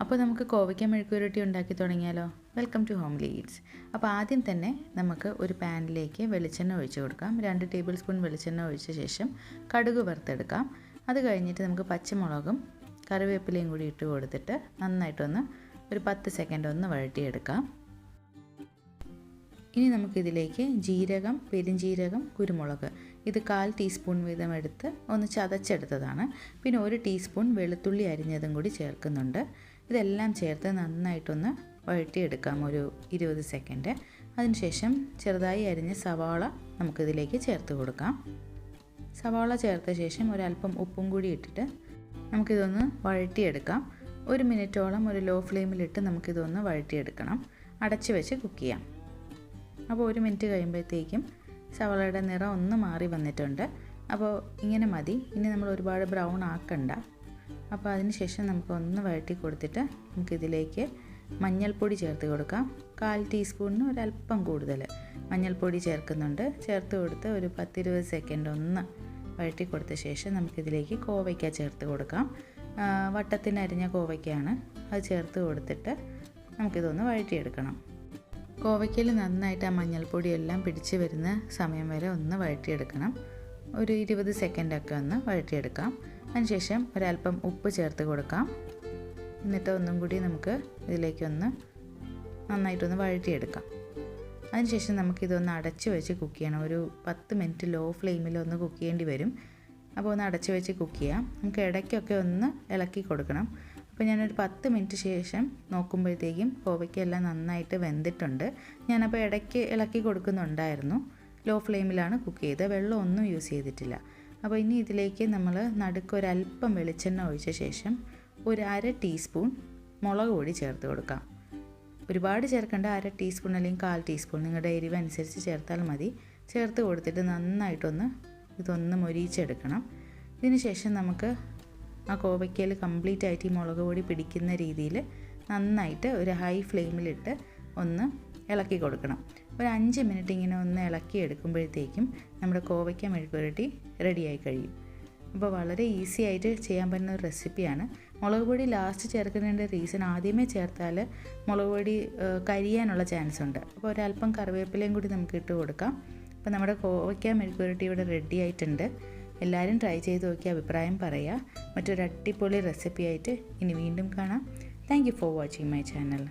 അപ്പോൾ നമുക്ക് കോവയ്ക്ക മെഴുക്കുവരട്ടി ഉണ്ടാക്കി തുടങ്ങിയാലോ. Welcome to Homely Eats. അപ്പോൾ ആദ്യം തന്നെ നമുക്ക് ഒരു പാനിലേക്ക് വെളിച്ചെണ്ണ ഒഴിച്ച് കൊടുക്കാം. 2 ടേബിൾ സ്പൂൺ വെളിച്ചെണ്ണ ഒഴിച്ച ശേഷം കടുക് വറുത്തെടുക്കാം. അത് കഴിഞ്ഞിട്ട് നമുക്ക് പച്ചമുളകും കറിവേപ്പിലയും കൂടി ഇട്ട് കൊടുത്തിട്ട് നന്നായിട്ടൊന്ന് ഒരു 10 സെക്കൻഡ് ഒന്ന് വഴറ്റിയെടുക്കാം. ഇനി നമുക്കിതിലേക്ക് ജീരകം, പെരുംജീരകം, കുരുമുളക് ഇത് 1/4 ടീസ്പൂൺ വീതം എടുത്ത് ഒന്ന് ചതച്ചെടുത്തതാണ്. പിന്നെ 1 ടീസ്പൂൺ വെളുത്തുള്ളി അരിഞ്ഞതും കൂടി ചേർക്കുന്നുണ്ട്. ഇതെല്ലാം ചേർത്ത് നന്നായിട്ടൊന്ന് വഴറ്റിയെടുക്കാം ഒരു 20 സെക്കൻഡ്. അതിനുശേഷം ചെറുതായി അരിഞ്ഞ സവാള നമുക്കിതിലേക്ക് ചേർത്ത് കൊടുക്കാം. സവാള ചേർത്ത ശേഷം ഒരല്പം ഉപ്പും കൂടി ഇട്ടിട്ട് നമുക്കിതൊന്ന് വഴറ്റിയെടുക്കാം. 1 മിനിറ്റോളം ഒരു ലോ ഫ്ലെയിമിലിട്ട് നമുക്കിതൊന്ന് വഴറ്റിയെടുക്കണം. അടച്ച് വെച്ച് കുക്ക് ചെയ്യാം. അപ്പോൾ 1 മിനിറ്റ് കഴിയുമ്പോഴത്തേക്കും സവാളയുടെ നിറം ഒന്ന് മാറി വന്നിട്ടുണ്ട്. അപ്പോൾ ഇങ്ങനെ മതി. ഇനി നമ്മൾ ഒരുപാട് ബ്രൗൺ ആക്കണ്ട. അപ്പോൾ അതിന് ശേഷം നമുക്ക് ഒന്ന് വഴറ്റി കൊടുത്തിട്ട് നമുക്കിതിലേക്ക് മഞ്ഞൾപ്പൊടി ചേർത്ത് കൊടുക്കാം. 1/4 ടീസ്പൂണിന് ഒരല്പം കൂടുതൽ മഞ്ഞൾപ്പൊടി ചേർക്കുന്നുണ്ട്. ചേർത്ത് കൊടുത്ത് ഒരു 10-20 സെക്കൻഡ് ഒന്ന് വഴറ്റി കൊടുത്ത ശേഷം നമുക്കിതിലേക്ക് കോവയ്ക്ക ചേർത്ത് കൊടുക്കാം. വട്ടത്തിന് അരിഞ്ഞ കോവയ്ക്കയാണ്. അത് ചേർത്ത് കൊടുത്തിട്ട് നമുക്കിതൊന്ന് വഴറ്റിയെടുക്കണം. കോവയ്ക്കയിൽ നന്നായിട്ട് ആ മഞ്ഞൾപ്പൊടിയെല്ലാം പിടിച്ച് വരുന്ന സമയം വരെ ഒന്ന് വഴറ്റിയെടുക്കണം. ഒരു 20 സെക്കൻഡൊക്കെ ഒന്ന് വഴറ്റിയെടുക്കാം. അതിനുശേഷം ഒരല്പം ഉപ്പ് ചേർത്ത് കൊടുക്കാം. എന്നിട്ട് ഒന്നും കൂടി നമുക്ക് ഇതിലേക്കൊന്ന് നന്നായിട്ടൊന്ന് വഴറ്റിയെടുക്കാം. അതിനുശേഷം നമുക്കിതൊന്ന് അടച്ച് വെച്ച് കുക്ക് ചെയ്യണം. ഒരു 10 മിനിറ്റ് ലോ ഫ്ലെയിമിൽ ഒന്ന് കുക്ക് ചെയ്യേണ്ടി വരും. അപ്പോൾ ഒന്ന് അടച്ച് വെച്ച് കുക്ക് ചെയ്യാം. നമുക്ക് ഇടയ്ക്കൊക്കെ ഒന്ന് ഇളക്കി കൊടുക്കണം. അപ്പോൾ ഞാനൊരു 10 മിനിറ്റ് ശേഷം നോക്കുമ്പോഴത്തേക്കും കോവയ്ക്കെല്ലാം നന്നായിട്ട് വെന്തിട്ടുണ്ട്. ഞാനപ്പോൾ ഇടയ്ക്ക് ഇളക്കി കൊടുക്കുന്നുണ്ടായിരുന്നു. ലോ ഫ്ലെയിമിലാണ് കുക്ക് ചെയ്തത്. വെള്ളം ഒന്നും യൂസ് ചെയ്തിട്ടില്ല. അപ്പോൾ ഇനി ഇതിലേക്ക് നമ്മൾ നടുക്കൊരല്പം വെളിച്ചെണ്ണ ഒഴിച്ച ശേഷം ഒരു 1/2 ടീസ്പൂൺ മുളക് പൊടി ചേർത്ത് കൊടുക്കാം. ഒരുപാട് ചേർക്കേണ്ട. 1/2 ടീസ്പൂൺ അല്ലെങ്കിൽ 1/4 ടീസ്പൂൺ നിങ്ങളുടെ എരിവ് അനുസരിച്ച് ചേർത്താൽ മതി. ചേർത്ത് കൊടുത്തിട്ട് നന്നായിട്ടൊന്ന് ഇതൊന്ന് മൊരിയിച്ചെടുക്കണം. ഇതിന് ശേഷം നമുക്ക് ആ കോവയ്ക്കയിൽ കംപ്ലീറ്റ് ആയിട്ട് ഈ മുളക് പൊടി പിടിക്കുന്ന രീതിയിൽ നന്നായിട്ട് ഒരു ഹൈ ഫ്ലെയിമിലിട്ട് ഒന്ന് ഇളക്കി കൊടുക്കണം. ഒരു 5 മിനിറ്റ് ഇങ്ങനെ ഒന്ന് ഇളക്കി എടുക്കുമ്പോഴത്തേക്കും നമ്മുടെ കോവയ്ക്ക മെഴുക്കുവരട്ടി റെഡിയായി കഴിയും. അപ്പോൾ വളരെ ഈസി ആയിട്ട് ചെയ്യാൻ പറ്റുന്ന ഒരു റെസിപ്പിയാണ്. മുളക് പൊടി ലാസ്റ്റ് ചേർക്കുന്നതിൻ്റെ റീസൺ ആദ്യമേ ചേർത്താൽ മുളക് പൊടി കരിയാനുള്ള ചാൻസ് ഉണ്ട്. അപ്പോൾ ഒരല്പം കറിവേപ്പിലയും കൂടി നമുക്ക് ഇട്ട് കൊടുക്കാം. അപ്പോൾ നമ്മുടെ കോവയ്ക്ക മെഴുക്കുവരട്ടി ഇവിടെ റെഡി ആയിട്ടുണ്ട്. എല്ലാവരും ട്രൈ ചെയ്ത് നോക്കി അഭിപ്രായം പറയുക. മറ്റൊരു അടിപൊളി റെസിപ്പിയായിട്ട് ഇനി വീണ്ടും കാണാം. Thank you for watching my channel.